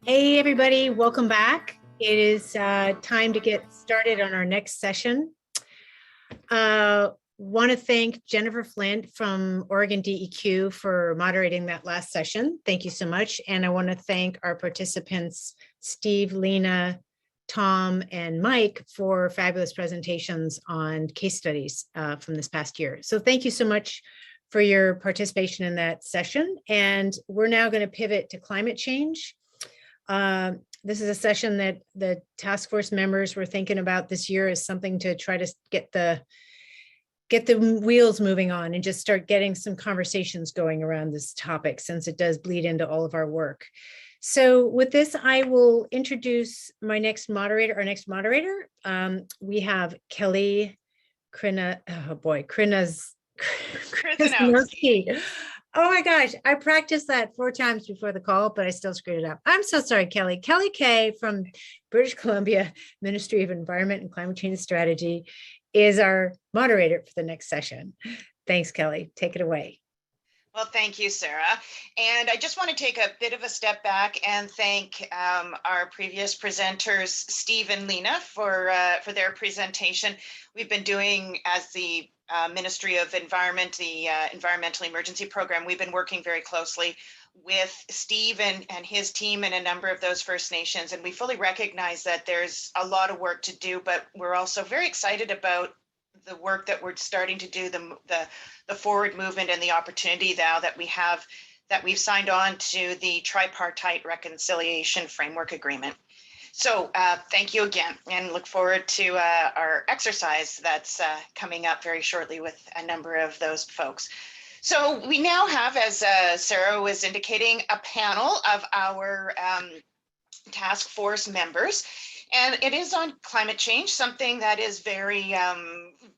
Hey, everybody, welcome back. It is time to get started on our next session. Want to thank Jennifer Flint from Oregon DEQ for moderating that last session. Thank you so much. And I want to thank our participants, Steve, Lena, Tom, and Mike for fabulous presentations on case studies from this past year. So thank you so much for your participation in that session. And we're now going to pivot to climate change. This is a session that the task force members were thinking about this year as something to try to get the wheels moving on and just start getting some conversations going around this topic, since it does bleed into all of our work. So with this, I will introduce our next moderator. We have Kelly Krasnowski. Oh my gosh, I practiced that 4 times before the call, but I still screwed it up. I'm so sorry, Kelly. Kelly Kay from British Columbia Ministry of Environment and Climate Change Strategy is our moderator for the next session. Thanks, Kelly. Take it away. Well, thank you, Sarah. And I just want to take a bit of a step back and thank our previous presenters, Steve and Lena, for their presentation. We've been doing, as the Ministry of Environment, the Environmental Emergency Program, we've been working very closely with Steve and his team and a number of those First Nations. And we fully recognize that there's a lot of work to do, but we're also very excited about the work that we're starting to do, the forward movement and the opportunity now that we've signed on to the Tripartite Reconciliation Framework Agreement. So thank you again, and look forward to our exercise that's coming up very shortly with a number of those folks. So we now have, as Sarah was indicating, a panel of our task force members. And it is on climate change, something that is very,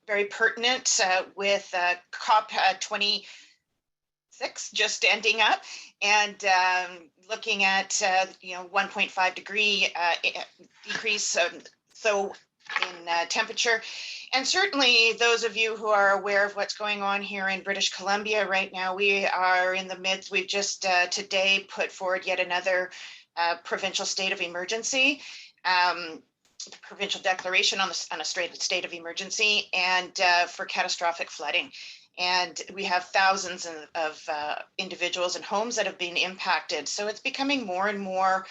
very pertinent with COP26 just ending up, and looking at 1.5 degree decrease in temperature. And certainly those of you who are aware of what's going on here in British Columbia right now, we are in the midst. We've just today put forward yet another provincial state of emergency. Provincial declaration on a state of emergency, and for catastrophic flooding. And we have thousands of individuals and homes that have been impacted. So it's becoming more and more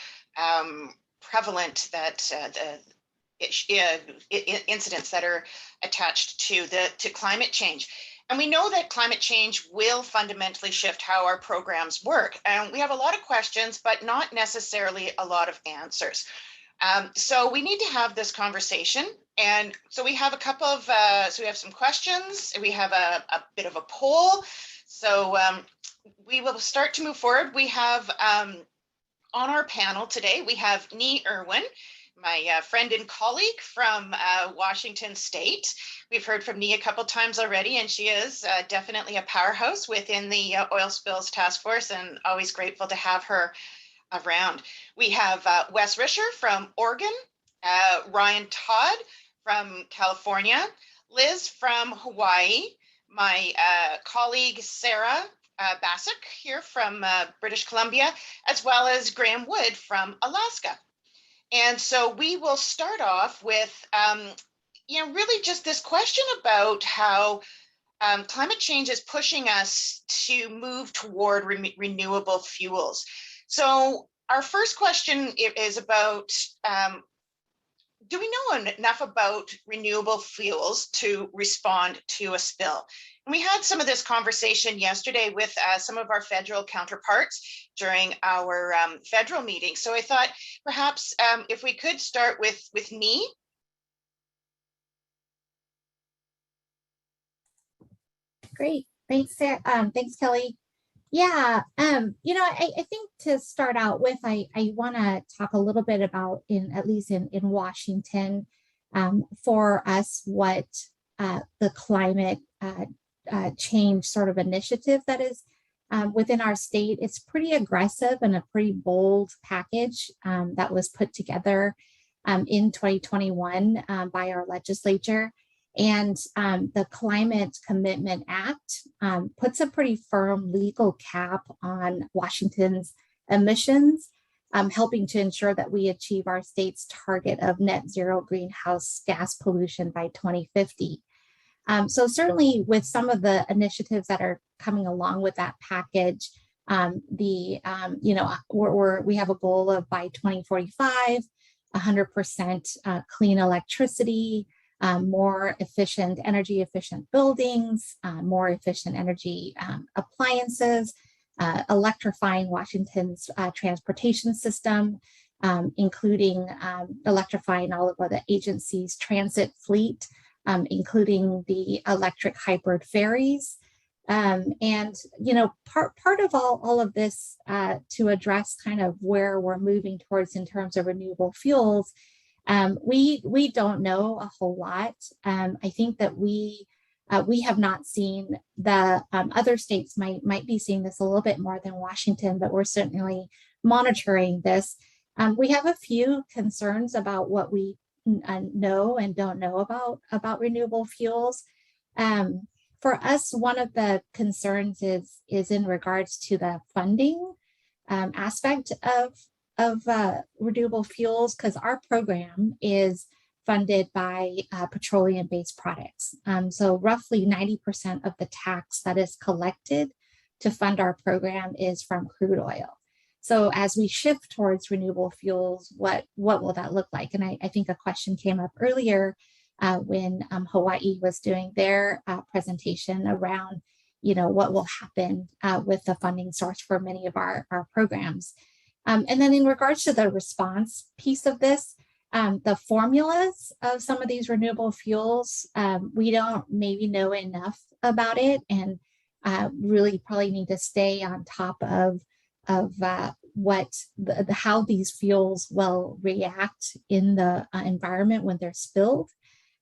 prevalent that incidents that are attached to climate change. And we know that climate change will fundamentally shift how our programs work. And we have a lot of questions, but not necessarily a lot of answers. So we need to have this conversation. And so we have a couple of, so we have some questions, we have a bit of a poll. So we will start to move forward. We have on our panel today, we have Nee Irwin, my friend and colleague from Washington State. We've heard from Nee a couple times already, and she is definitely a powerhouse within the Oil Spills Task Force, and always grateful to have her around. We have Wes Risher from Oregon, Ryan Todd from California, Liz from Hawaii, my colleague Sarah Bassick here from British Columbia, as well as Graham Wood from Alaska. And so we will start off with, really just this question about how climate change is pushing us to move toward renewable fuels. So our first question is about, do we know enough about renewable fuels to respond to a spill? And we had some of this conversation yesterday with some of our federal counterparts during our federal meeting. So I thought perhaps if we could start with Nee. Great, thanks, Sarah. Thanks, Kelly. Yeah, I think to start out with, I want to talk a little bit about, at least in Washington, for us, what the climate change sort of initiative that is within our state. It's pretty aggressive and a pretty bold package that was put together in 2021 by our legislature. And the Climate Commitment Act puts a pretty firm legal cap on Washington's emissions. helping to ensure that we achieve our state's target of net zero greenhouse gas pollution by 2050. So certainly with some of the initiatives that are coming along with that package, we have a goal of by 2045, 100% clean electricity, more efficient, energy efficient buildings, more efficient energy appliances, electrifying Washington's transportation system, including electrifying all of the agency's transit fleet, including the electric hybrid ferries. And, you know, part of all of this to address kind of where we're moving towards in terms of renewable fuels, we don't know a whole lot. I think that we have not seen the other states might be seeing this a little bit more than Washington, but we're certainly monitoring this. We have a few concerns about what we know and don't know about renewable fuels. For us, one of the concerns is in regards to the funding aspect of renewable fuels, because our program is funded by petroleum-based products. So roughly 90% of the tax that is collected to fund our program is from crude oil. So as we shift towards renewable fuels, what will that look like? And I think a question came up earlier when Hawaii was doing their presentation around, you know, what will happen with the funding source for many of our programs. And then in regards to the response piece of this, the formulas of some of these renewable fuels, we don't maybe know enough about it, and really probably need to stay on top of how these fuels will react in the environment when they're spilled,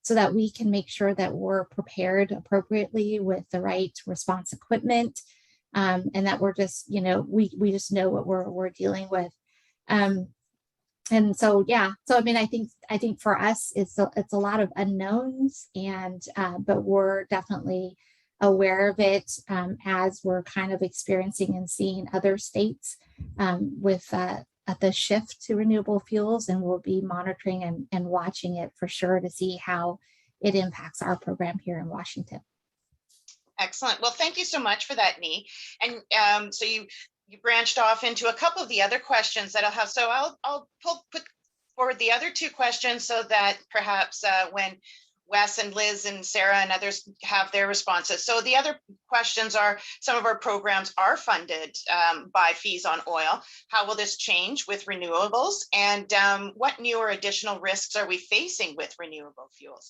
so that we can make sure that we're prepared appropriately with the right response equipment, and that we're just, you know, we just know what we're dealing with. And so, yeah, so I mean, I think for us, it's a lot of unknowns, and but we're definitely aware of it as we're kind of experiencing and seeing other states with the shift to renewable fuels, and we'll be monitoring and watching it for sure to see how it impacts our program here in Washington. Excellent. Well, thank you so much for that, Nee. And so you branched off into a couple of the other questions that I'll have. So I'll put forward the other two questions so that perhaps when Wes and Liz and Sarah and others have their responses. So the other questions are, some of our programs are funded by fees on oil. How will this change with renewables? And what new or additional risks are we facing with renewable fuels?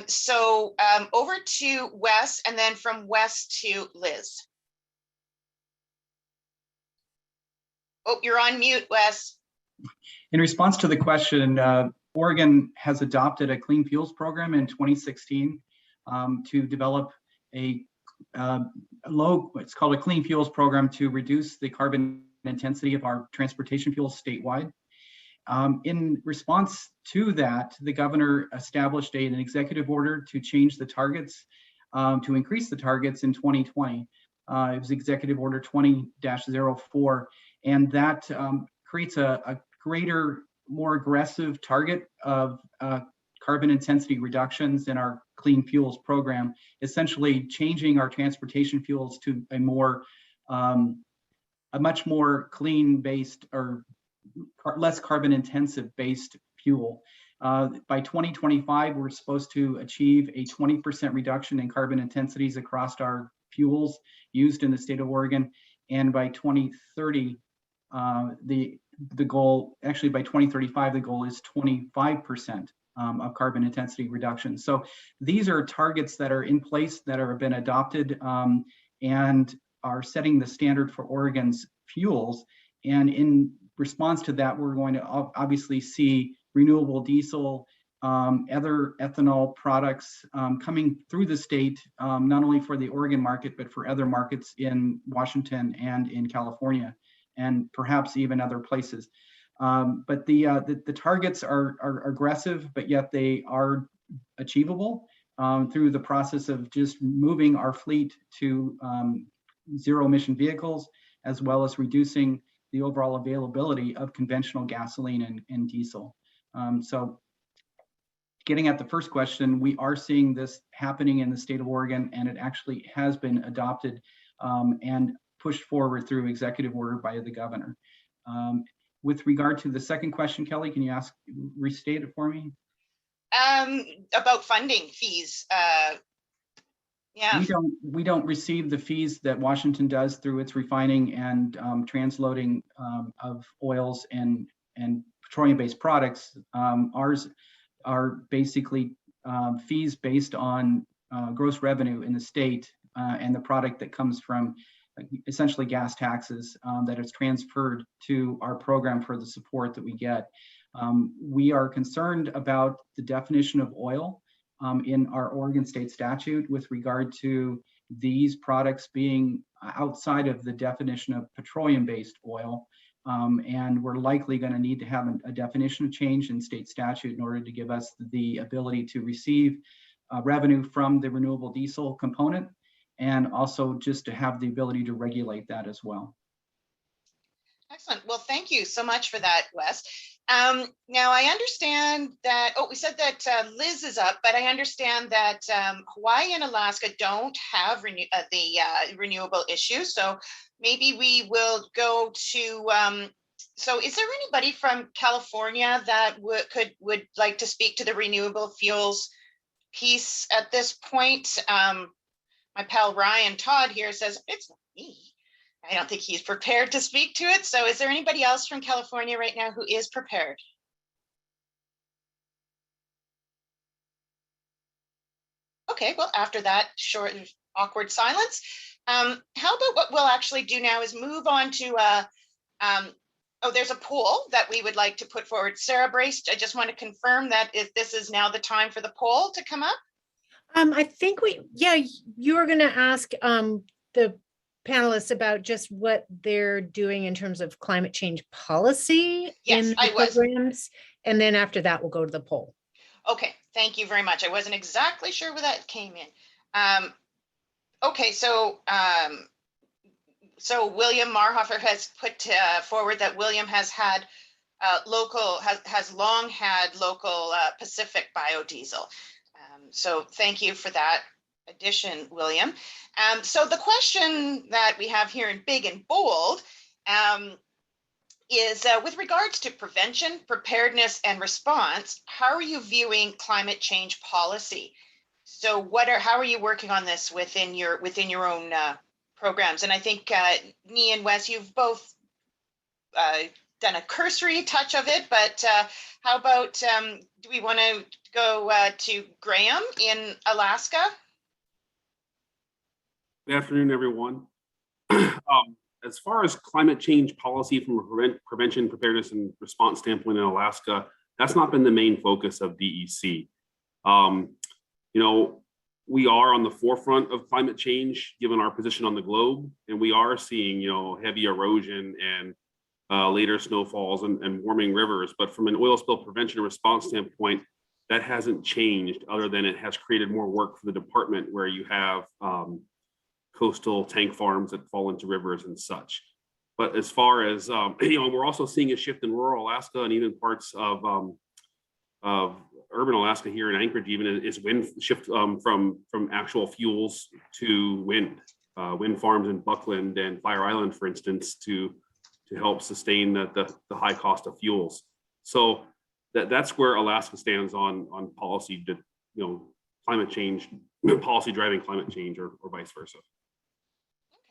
So over to Wes, and then from Wes to Liz. Oh, you're on mute, Wes. In response to the question, Oregon has adopted a clean fuels program in 2016 to develop it's called a clean fuels program to reduce the carbon intensity of our transportation fuels statewide. In response to that, the governor established an executive order to change the targets, to increase the targets in 2020. It was Executive Order 20-04, and that creates a greater, more aggressive target of carbon intensity reductions in our clean fuels program, essentially changing our transportation fuels to a much more clean based or less carbon intensive based fuel. By 2025, we're supposed to achieve a 20% reduction in carbon intensities across our fuels used in the state of Oregon. And by 2030, the goal, actually by 2035, the goal is 25% of carbon intensity reduction. So these are targets that are in place, that have been adopted and are setting the standard for Oregon's fuels. And in response to that, we're going to obviously see renewable diesel, other ethanol products coming through the state, not only for the Oregon market, but for other markets in Washington and in California, and perhaps even other places. But the targets are aggressive, but yet they are achievable through the process of just moving our fleet to zero emission vehicles, as well as reducing the overall availability of conventional gasoline and diesel. So getting at the first question, we are seeing this happening in the state of Oregon, and it actually has been adopted and pushed forward through executive order by the governor. With regard to the second question, Kelly, can you restate it for me? About funding fees. Yeah. We don't receive the fees that Washington does through its refining and transloading of oils and petroleum-based products. Ours are basically fees based on gross revenue in the state and the product that comes from essentially gas taxes that is transferred to our program for the support that we get. We are concerned about the definition of oil in our Oregon state statute with regard to these products being outside of the definition of petroleum-based oil. And we're likely going to need to have a definition of change in state statute in order to give us the ability to receive revenue from the renewable diesel component, and also just to have the ability to regulate that as well. Excellent. Well, thank you so much for that, Wes. Now, I understand that, we said that Liz is up, but I understand that Hawaii and Alaska don't have the renewable issue. So maybe we will go to, so is there anybody from California that would like to speak to the renewable fuels piece at this point? My pal Ryan Todd here says, it's not me. I don't think he's prepared to speak to it. So is there anybody else from California right now who is prepared? Okay, well, after that short, awkward silence, how about what we'll actually do now is move on to, there's a poll that we would like to put forward. Sarah Braced, I just want to confirm that if this is now the time for the poll to come up. I think you were going to ask the panelists about just what they're doing in terms of climate change policy in the programs. And then after that, we'll go to the poll. Okay, thank you very much. I wasn't exactly sure where that came in. Okay, so William Marhofer has put forward that William has had has long had local Pacific biodiesel. So thank you for that addition, William. So the question that we have here in big and bold is with regards to prevention, preparedness, and response, how are you viewing climate change policy? So how are you working on this within your own programs? And I think Nia and Wes, you've both done a cursory touch of it, but how about, do we want to go to Graham in Alaska? Good afternoon, everyone. As far as climate change policy from a prevention, preparedness, and response standpoint in Alaska, that's not been the main focus of DEC. We are on the forefront of climate change, given our position on the globe, and we are seeing, heavy erosion and later snowfalls and warming rivers. But from an oil spill prevention and response standpoint, that hasn't changed, other than it has created more work for the department, where you have coastal tank farms that fall into rivers and such. But as far as, we're also seeing a shift in rural Alaska and even parts of urban Alaska here in Anchorage, even is wind shift from actual fuels to wind farms in Buckland and Fire Island, for instance, to help sustain the high cost of fuels. So that's where Alaska stands on policy, climate change, policy driving climate change, or vice versa.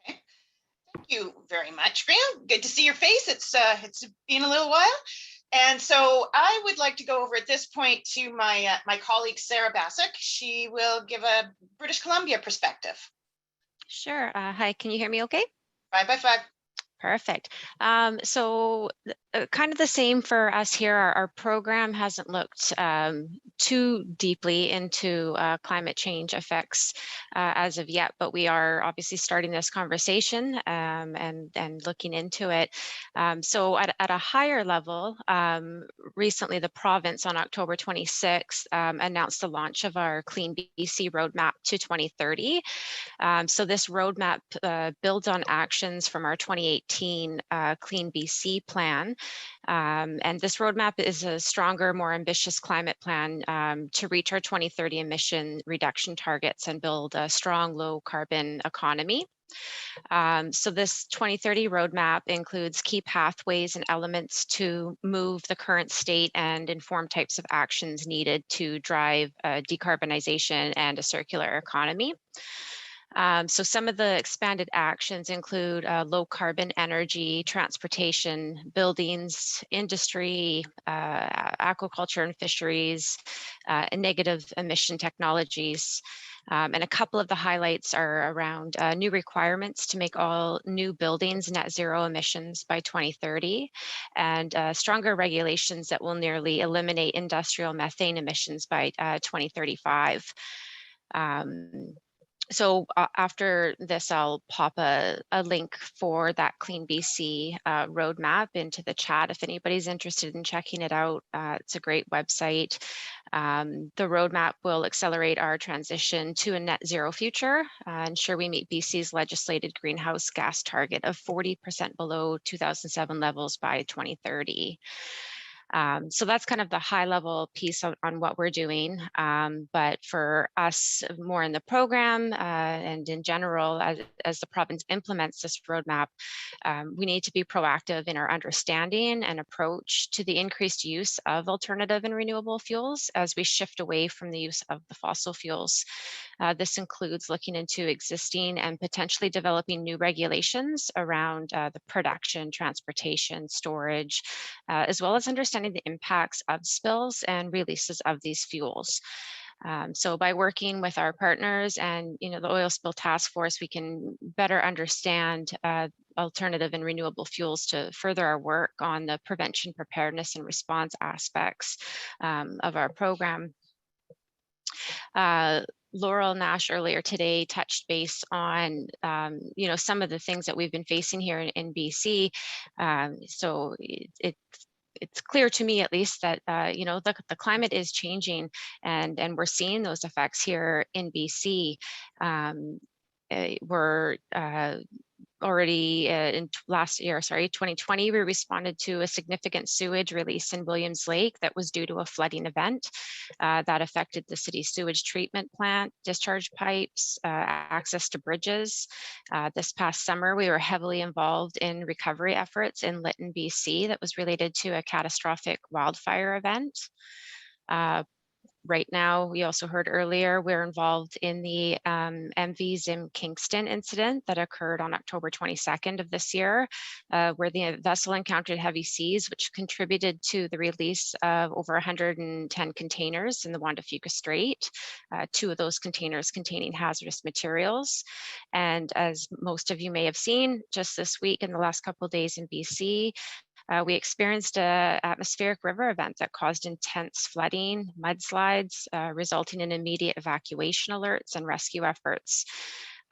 Okay, thank you very much, Graham. Good to see your face. It's been a little while. And so I would like to go over at this point to my colleague, Sarah Bassick. She will give a British Columbia perspective. Sure. Hi, can you hear me okay? 5 by 5. Perfect. So kind of the same for us here. Our program hasn't looked too deeply into climate change effects as of yet, but we are obviously starting this conversation and looking into it. So at a higher level, recently the province on October 26th announced the launch of our Clean BC roadmap to 2030. So this roadmap builds on actions from our 2018 Clean BC plan. And this roadmap is a stronger, more ambitious climate plan to reach our 2030 emission reduction targets and build a strong low carbon economy. So this 2030 roadmap includes key pathways and elements to move the current state and inform types of actions needed to drive decarbonization and a circular economy. So some of the expanded actions include low carbon energy, transportation, buildings, industry, aquaculture and fisheries, and negative emission technologies. And a couple of the highlights are around new requirements to make all new buildings net zero emissions by 2030, and stronger regulations that will nearly eliminate industrial methane emissions by 2035. So after this, I'll pop a link for that Clean BC roadmap into the chat if anybody's interested in checking it out. It's a great website. The roadmap will accelerate our transition to a net zero future, ensure we meet BC's legislated greenhouse gas target of 40% below 2007 levels by 2030. So that's kind of the high level piece on what we're doing. But for us more in the program and in general, as the province implements this roadmap, we need to be proactive in our understanding and approach to the increased use of alternative and renewable fuels as we shift away from the use of the fossil fuels. This includes looking into existing and potentially developing new regulations around the production, transportation, storage, as well as understanding the impacts of spills and releases of these fuels. So by working with our partners and the Oil Spill Taskforce, we can better understand alternative and renewable fuels to further our work on the prevention, preparedness, and response aspects of our program. Laurel Nash earlier today touched base on, some of the things that we've been facing here in BC. So it's clear to me, at least, that the climate is changing, and we're seeing those effects here in BC. We're already in last year, 2020, we responded to a significant sewage release in Williams Lake that was due to a flooding event that affected the city's sewage treatment plant, discharge pipes, access to bridges. This past summer, we were heavily involved in recovery efforts in Lytton, BC, that was related to a catastrophic wildfire event. Right now, we also heard earlier, we're involved in the MV Zim Kingston incident that occurred on October 22nd of this year, where the vessel encountered heavy seas, which contributed to the release of over 110 containers in the Juan de Fuca Strait, 2 of those containers containing hazardous materials. And as most of you may have seen, just this week, in the last couple of days in BC, we experienced an atmospheric river event that caused intense flooding, mudslides, resulting in immediate evacuation alerts and rescue efforts.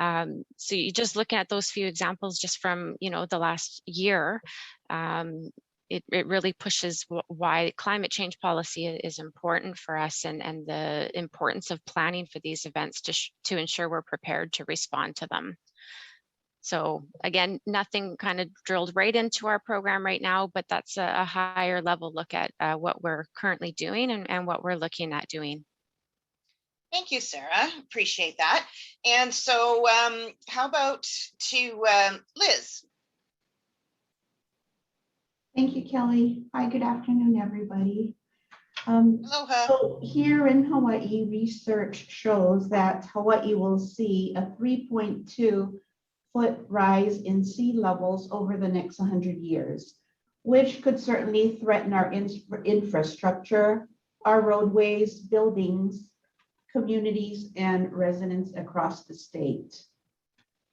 So you just look at those few examples just from the last year, it really pushes why climate change policy is important for us, and the importance of planning for these events to ensure we're prepared to respond to them. So again, nothing kind of drilled right into our program right now, but that's a higher level look at what we're currently doing and what we're looking at doing. Thank you, Sarah. Appreciate that. And so how about to Liz? Thank you, Kelly. Hi, good afternoon, everybody. Aloha. So here in Hawaii, research shows that Hawaii will see a 3.2 foot rise in sea levels over the next 100 years, which could certainly threaten our infrastructure, our roadways, buildings, communities, and residents across the state.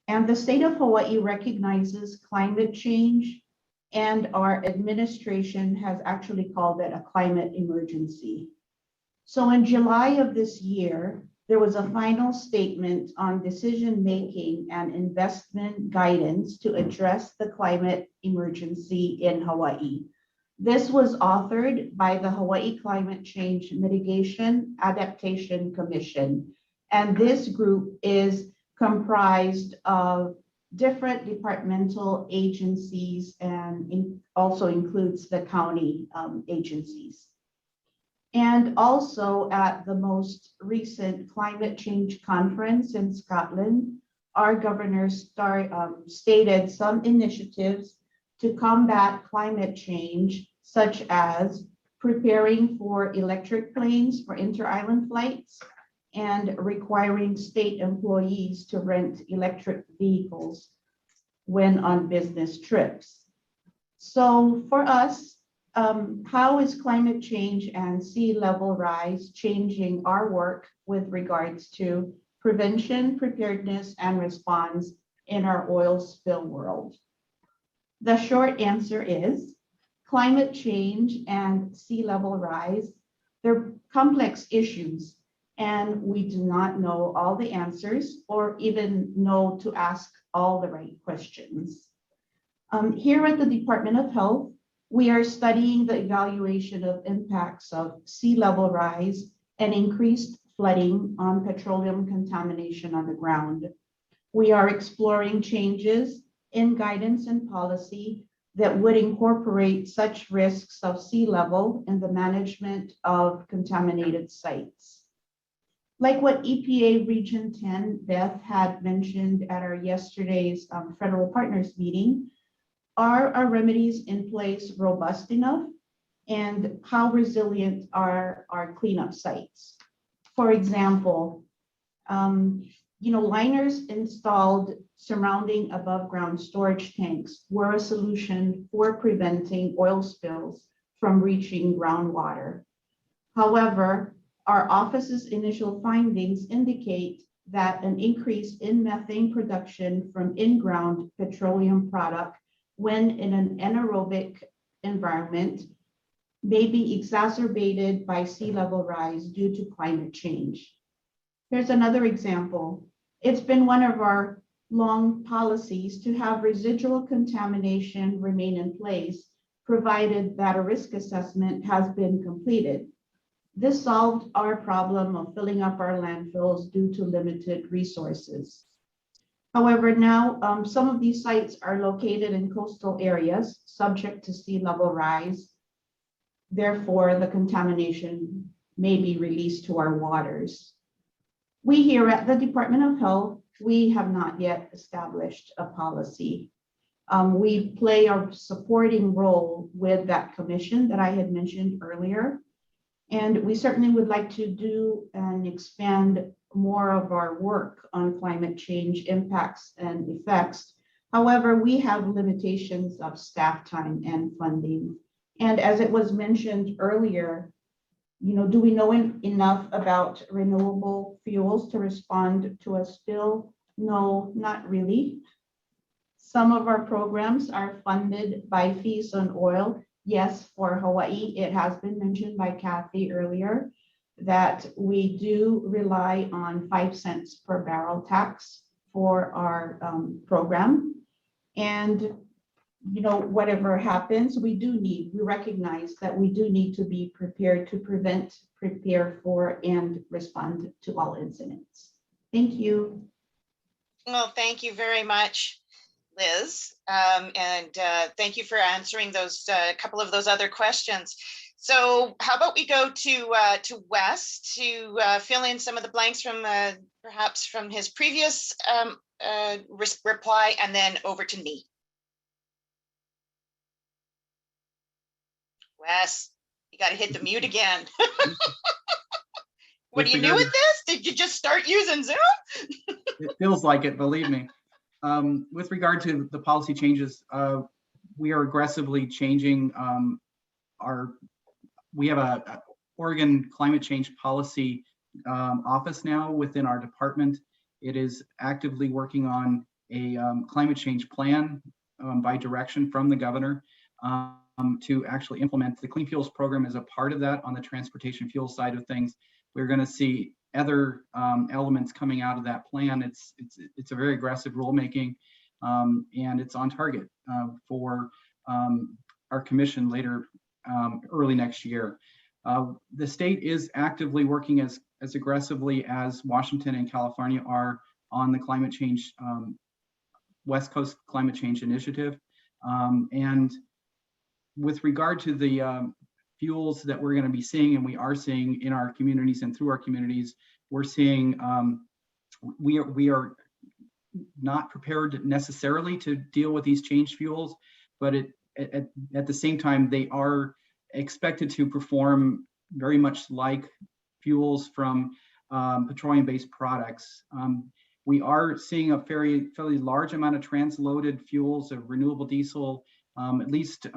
And the state of Hawaii recognizes climate change and our administration has actually called it a climate emergency. So in July of this year, there was a final statement on decision-making and investment guidance to address the climate emergency in Hawaii. This was authored by the Hawaii Climate Change Mitigation Adaptation Commission. And this group is comprised of different departmental agencies and also includes the county agencies. And also at the most recent climate change conference in Scotland, our governor stated some initiatives to combat climate change, such as preparing for electric planes for inter-island flights and requiring state employees to rent electric vehicles when on business trips. So for us, how is climate change and sea level rise changing our work with regards to prevention, preparedness, and response in our oil spill world? The short answer is climate change and sea level rise, they're complex issues, and we do not know all the answers or even know to ask all the right questions. Here at the Department of Health, we are studying the evaluation of impacts of sea level rise and increased flooding on petroleum contamination on the ground. We are exploring changes in guidance and policy that would incorporate such risks of sea level in the management of contaminated sites. Like what EPA Region 10, Beth had mentioned at our yesterday's federal partners meeting, are our remedies in place robust enough? And how resilient are our cleanup sites? For example, liners installed surrounding above ground storage tanks were a solution for preventing oil spills from reaching groundwater. However, our office's initial findings indicate that an increase in methane production from in-ground petroleum product when in an anaerobic environment may be exacerbated by sea level rise due to climate change. Here's another example. It's been one of our long policies to have residual contamination remain in place, provided that a risk assessment has been completed. This solved our problem of filling up our landfills due to limited resources. However, now some of these sites are located in coastal areas subject to sea level rise. Therefore, the contamination may be released to our waters. We here at the Department of Health, we have not yet established a policy. We play a supporting role with that commission that I had mentioned earlier. And we certainly would like to do and expand more of our work on climate change impacts and effects. However, we have limitations of staff time and funding. And as it was mentioned earlier, do we know enough about renewable fuels to respond to a spill? No, not really. Some of our programs are funded by fees on oil. Yes, for Hawaii, it has been mentioned by Kathy earlier that we do rely on 5 cents per barrel tax for our program. And whatever happens, we recognize that we do need to be prepared to prevent, prepare for, and respond to all incidents. Thank you. Well, thank you very much, Liz. And thank you for answering those couple of those other questions. So how about we go to Wes to fill in some of the blanks from perhaps from his previous reply, and then over to me. Wes, you got to hit the mute again. What are you new with this? Did you just start using Zoom? It feels like it, believe me. With regard to the policy changes, we are aggressively changing we have a Oregon climate change policy office now within our department. It is actively working on a climate change plan by direction from the governor. to actually implement. The Clean Fuels program is a part of that on the transportation fuel side of things. We're going to see other elements coming out of that plan. It's a very aggressive rulemaking, and it's on target for our commission later early next year. The state is actively working as aggressively as Washington and California are on the climate change, West Coast Climate Change Initiative. And with regard to the fuels that we're going to be seeing, and we are seeing in our communities and through our communities, we're seeing we are not prepared necessarily to deal with these changed fuels, but at the same time, they are expected to perform very much like fuels from petroleum-based products. We are seeing a fairly large amount of transloaded fuels of renewable diesel, at least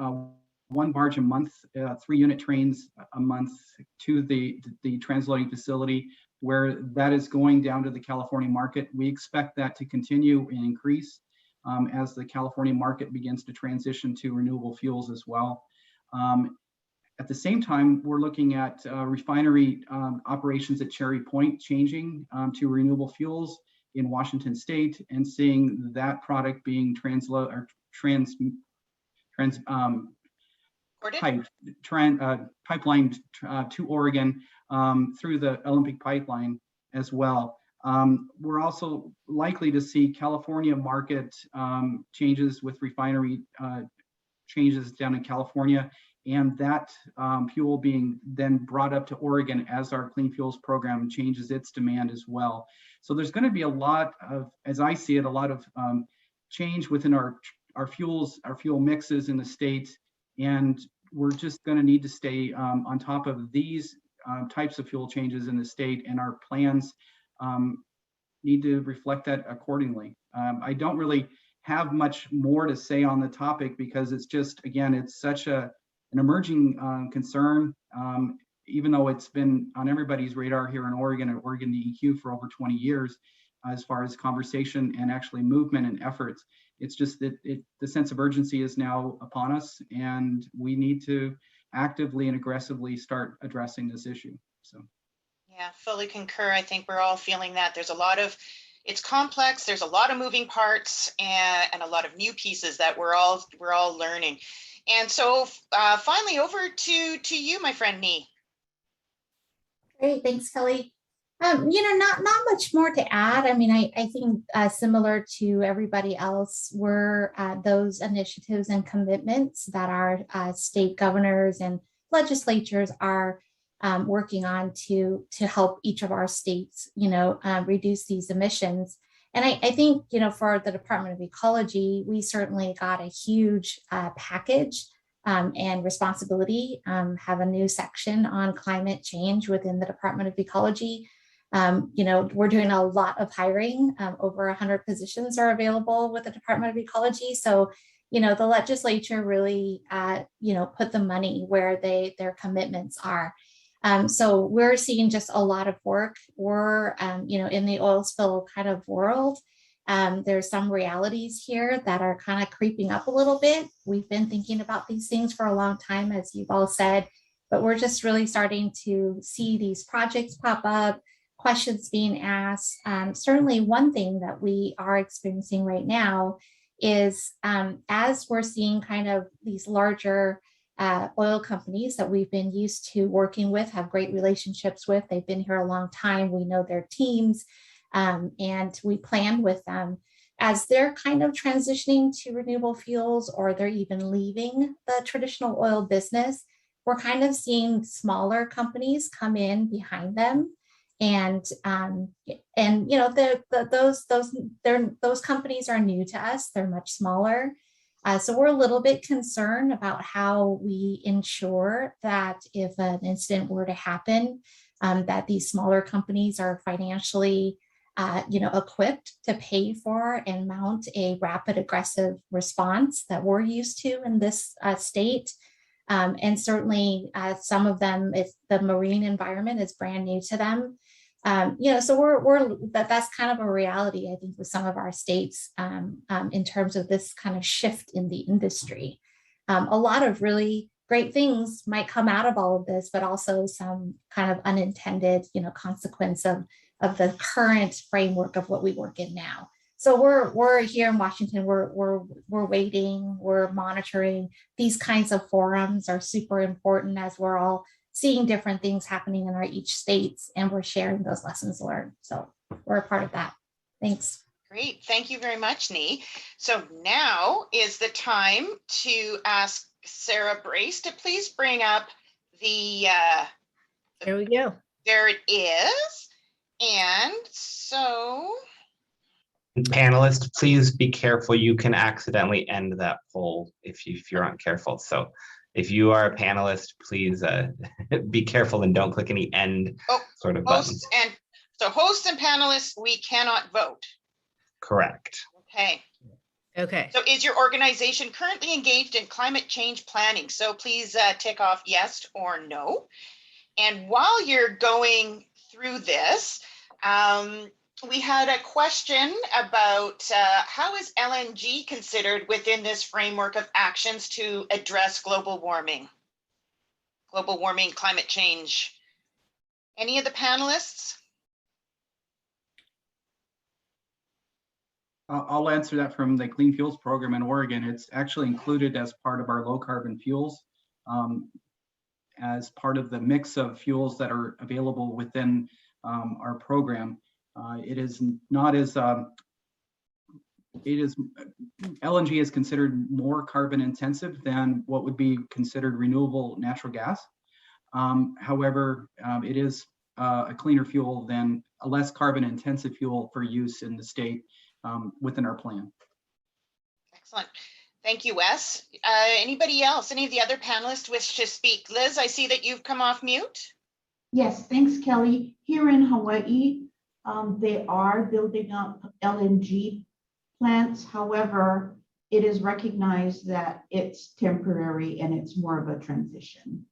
one barge a month, 3 unit trains a month to the transloading facility, where that is going down to the California market. We expect that to continue and increase as the California market begins to transition to renewable fuels as well. At the same time, we're looking at refinery operations at Cherry Point changing to renewable fuels in Washington State, and seeing that product being pipelined to Oregon through the Olympic pipeline as well. We're also likely to see California market changes with refinery changes down in California, and that fuel being then brought up to Oregon as our Clean Fuels program changes its demand as well. So there's going to be a lot of, as I see it, a lot of change within our fuel mixes in the state, and we're just going to need to stay on top of these types of fuel changes in the state, and our plans need to reflect that accordingly. I don't really have much more to say on the topic because it's just, again, it's such an emerging concern, even though it's been on everybody's radar here in Oregon and Oregon DEQ for over 20 years, as far as conversation and actually movement and efforts. It's just that the sense of urgency is now upon us, and we need to actively and aggressively start addressing this issue. So, yeah, fully concur. I think we're all feeling that. There's a lot of, it's complex. There's a lot of moving parts and a lot of new pieces that we're all learning. And so finally, over to you, my friend Nee. Great, thanks, Kelly. Not much more to add. I mean, I think similar to everybody else, were those initiatives and commitments that our state governors and legislatures are working on to help each of our states, reduce these emissions. And I think, for the Department of Ecology, we certainly got a huge package and responsibility, have a new section on climate change within the Department of Ecology. We're doing a lot of hiring. Over 100 positions are available with the Department of Ecology. So, the legislature really, put the money where their commitments are. So we're seeing just a lot of work. We're, in the oil spill kind of world. There's some realities here that are kind of creeping up a little bit. We've been thinking about these things for a long time, as you've all said, but we're just really starting to see these projects pop up, questions being asked. Certainly one thing that we are experiencing right now is as we're seeing kind of these larger oil companies that we've been used to working with, have great relationships with, they've been here a long time, we know their teams, and we plan with them. As they're kind of transitioning to renewable fuels, or they're even leaving the traditional oil business, we're kind of seeing smaller companies come in behind them. And those companies are new to us. They're much smaller. So we're a little bit concerned about how we ensure that if an incident were to happen, that these smaller companies are financially equipped to pay for and mount a rapid aggressive response that we're used to in this state. And certainly some of them, if the marine environment is brand new to them. So that's kind of a reality, I think, with some of our states in terms of this kind of shift in the industry. a lot of really great things might come out of all of this, but also some kind of unintended, consequence of the current framework of what we work in now. So we're here in Washington. We're waiting. We're monitoring. These kinds of forums are super important as we're all seeing different things happening in our each states, and we're sharing those lessons learned. So we're a part of that. Thanks. Great, thank you very much, Nee. So now is the time to ask Sarah Brace to please bring up the, There we go. there it is. And so, Panelists, please be careful. You can accidentally end that poll if you're not careful. So if you are a panelist, please be careful and don't click any end sort of buttons. hosts and panelists, we cannot vote. Correct. Okay. Okay. So is your organization currently engaged in climate change planning? So please tick off yes or no. And while you're going through this, we had a question about how is LNG considered within this framework of actions to address global warming, climate change? Any of the panelists? I'll answer that from the Clean Fuels Program in Oregon. It's actually included as part of our low carbon fuels, as part of the mix of fuels that are available within our program. It is not as, LNG is considered more carbon intensive than what would be considered renewable natural gas. However, it is a cleaner fuel than a less carbon intensive fuel for use in the state within our plan. Excellent. Thank you, Wes. Anybody else? Any of the other panelists wish to speak? Liz, I see that you've come off mute. Yes, thanks, Kelly. Here in Hawaii, they are building up LNG plants. However, it is recognized that it's temporary and it's more of a transition.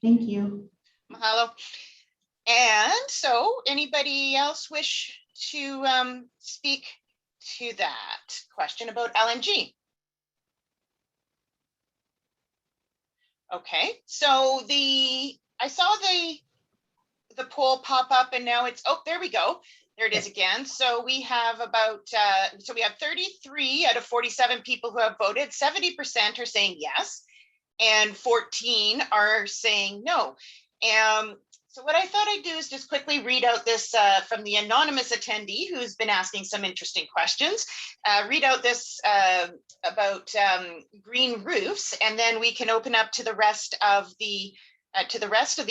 Thank you. Mahalo. And so anybody else wish to speak to that question about LNG? Okay, so I saw the poll pop up and now it's, oh, there we go. There it is again. So we have about, so we have 33 out of 47 people who have voted. 70% are saying yes, and 14 are saying no. So what I thought I'd do is just quickly read out this from the anonymous attendee who's been asking some interesting questions. Read out this about green roofs, and then we can open up to the rest of the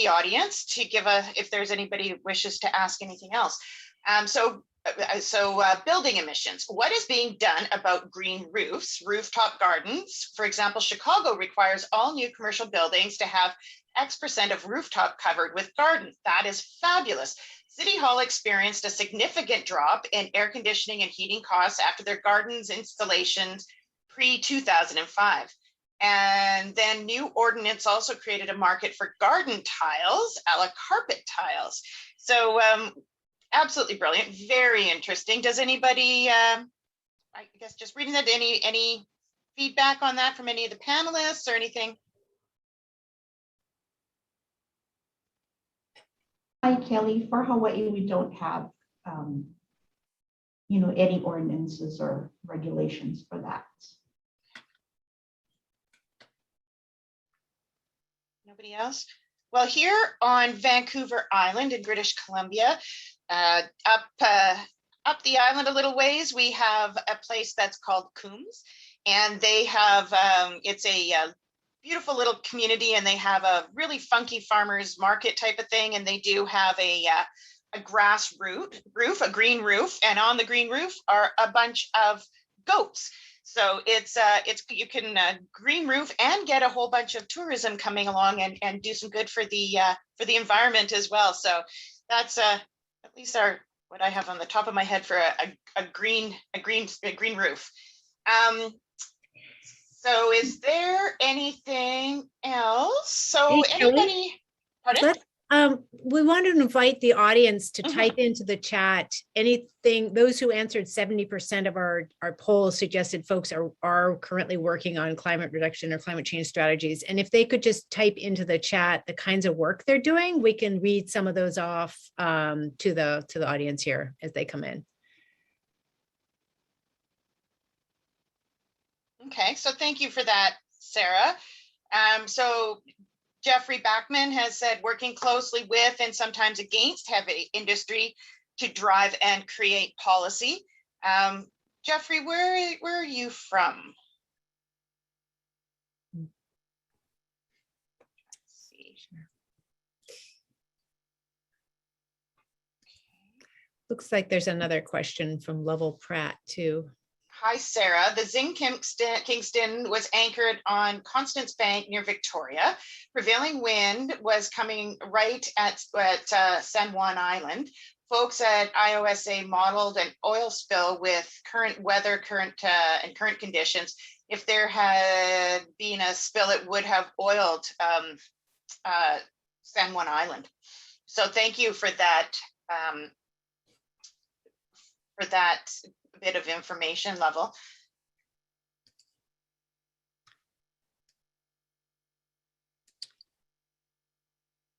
audience to give if there's anybody who wishes to ask anything else. So building emissions. What is being done about green roofs, rooftop gardens? For example, Chicago requires all new commercial buildings to have X% of rooftop covered with gardens. That is fabulous. City Hall experienced a significant drop in air conditioning and heating costs after their gardens installations pre-2005. And then new ordinance also created a market for garden tiles, a la carpet tiles. So absolutely brilliant, very interesting. Does anybody, I guess just reading that, any feedback on that from any of the panelists or anything? Hi, Kelly. For Hawaii, we don't have, any ordinances or regulations for that. Nobody else? Well, here on Vancouver Island in British Columbia, up the island a little ways, we have a place that's called Coombs, and they have, it's a beautiful little community, and they have a really funky farmers market type of thing, and they do have a grass roof, a green roof, and on the green roof are a bunch of goats. So it's you can green roof and get a whole bunch of tourism coming along and do some good for the environment as well. So that's at least what I have on the top of my head for a green roof. So is there anything else? So Hey, Kelly? anybody? Pardon? We want to invite the audience to Mhm. type into the chat anything. Those who answered 70% of our polls suggested folks are currently working on climate reduction or climate change strategies. And if they could just type into the chat the kinds of work they're doing, we can read some of those off to the audience here as they come in. Okay, so thank you for that, Sarah. So Jeffrey Backman has said working closely with and sometimes against heavy industry to drive and create policy. Jeffrey, where are you from? Let's see. Looks like there's another question from Lovell Pratt too. Hi, Sarah. The Zing Kingston was anchored on Constance Bank near Victoria. Prevailing wind was coming right at San Juan Island. Folks at IOSA modeled an oil spill with current weather, current conditions. If there had been a spill, it would have oiled San Juan Island. So thank you for that bit of information level.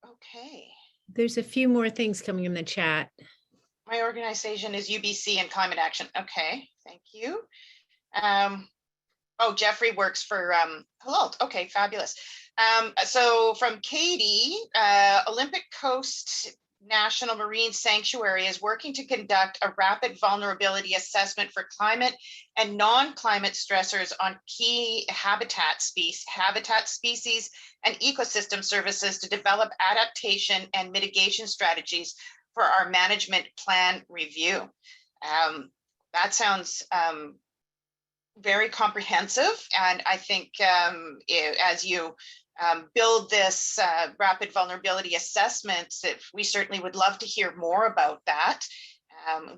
Okay. There's a few more things coming in the chat. My organization is UBC and Climate Action. Okay, thank you. Oh, Jeffrey works for Halalt. Okay, fabulous. So from Katie, Olympic Coast National Marine Sanctuary is working to conduct a rapid vulnerability assessment for climate and non-climate stressors on key habitat species and ecosystem services to develop adaptation and mitigation strategies for our management plan review. That sounds very comprehensive, and I think as you build this rapid vulnerability assessment, we certainly would love to hear more about that.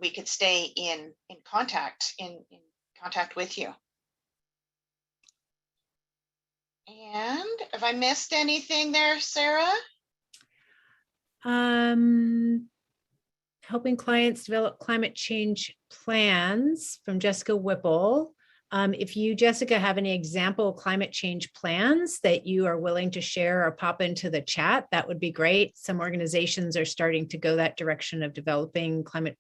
We could stay in contact with you. And have I missed anything there, Sarah? Helping clients develop climate change plans from Jessica Whipple. If you, Jessica, have any example climate change plans that you are willing to share or pop into the chat, that would be great. Some organizations are starting to go that direction of developing climate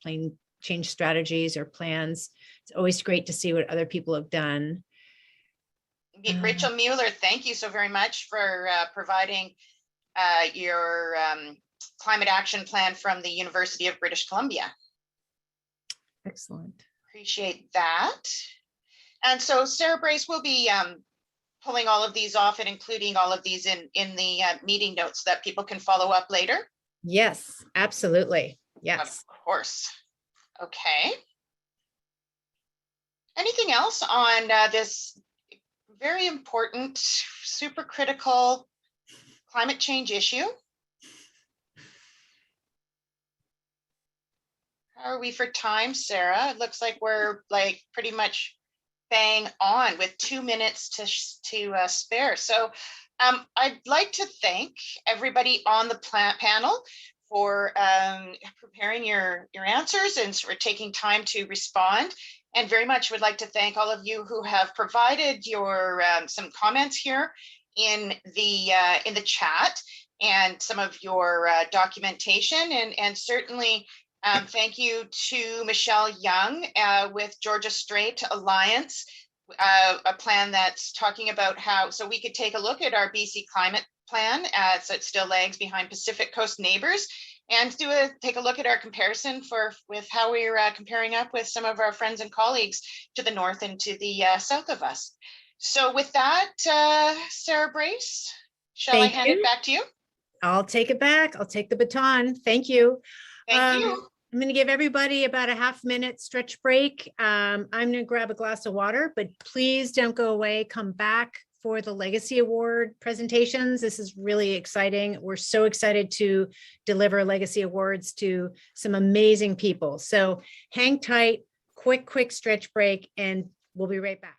change strategies or plans. It's always great to see what other people have done. Rachel Mueller, thank you so very much for providing your climate action plan from the University of British Columbia. Excellent. Appreciate that. And so Sarah Brace will be pulling all of these off and including all of these in the meeting notes so that people can follow up later. Yes, absolutely. Yes. Of course. Okay. Anything else on this very important, super critical climate change issue? How are we for time, Sarah? It looks like we're like pretty much bang on with 2 minutes to spare. So I'd like to thank everybody on the panel for preparing your answers and for taking time to respond. And very much would like to thank all of you who have provided your some comments here in the chat and some of your documentation, and certainly thank you to Michelle Young with Georgia Strait Alliance, a plan that's talking about how, so we could take a look at our BC climate plan so it still lags behind Pacific Coast neighbors, and take a look at our comparison with how we're comparing up with some of our friends and colleagues to the north and to the south of us. So with that, Sarah Brace, shall I hand it back to you? I'll take it back. I'll take the baton. Thank you. Thank you. I'm going to give everybody about a half-minute stretch break. I'm going to grab a glass of water, but please don't go away. Come back for the Legacy Award presentations. This is really exciting. We're so excited to deliver Legacy Awards to some amazing people. So hang tight, quick stretch break, and we'll be right back.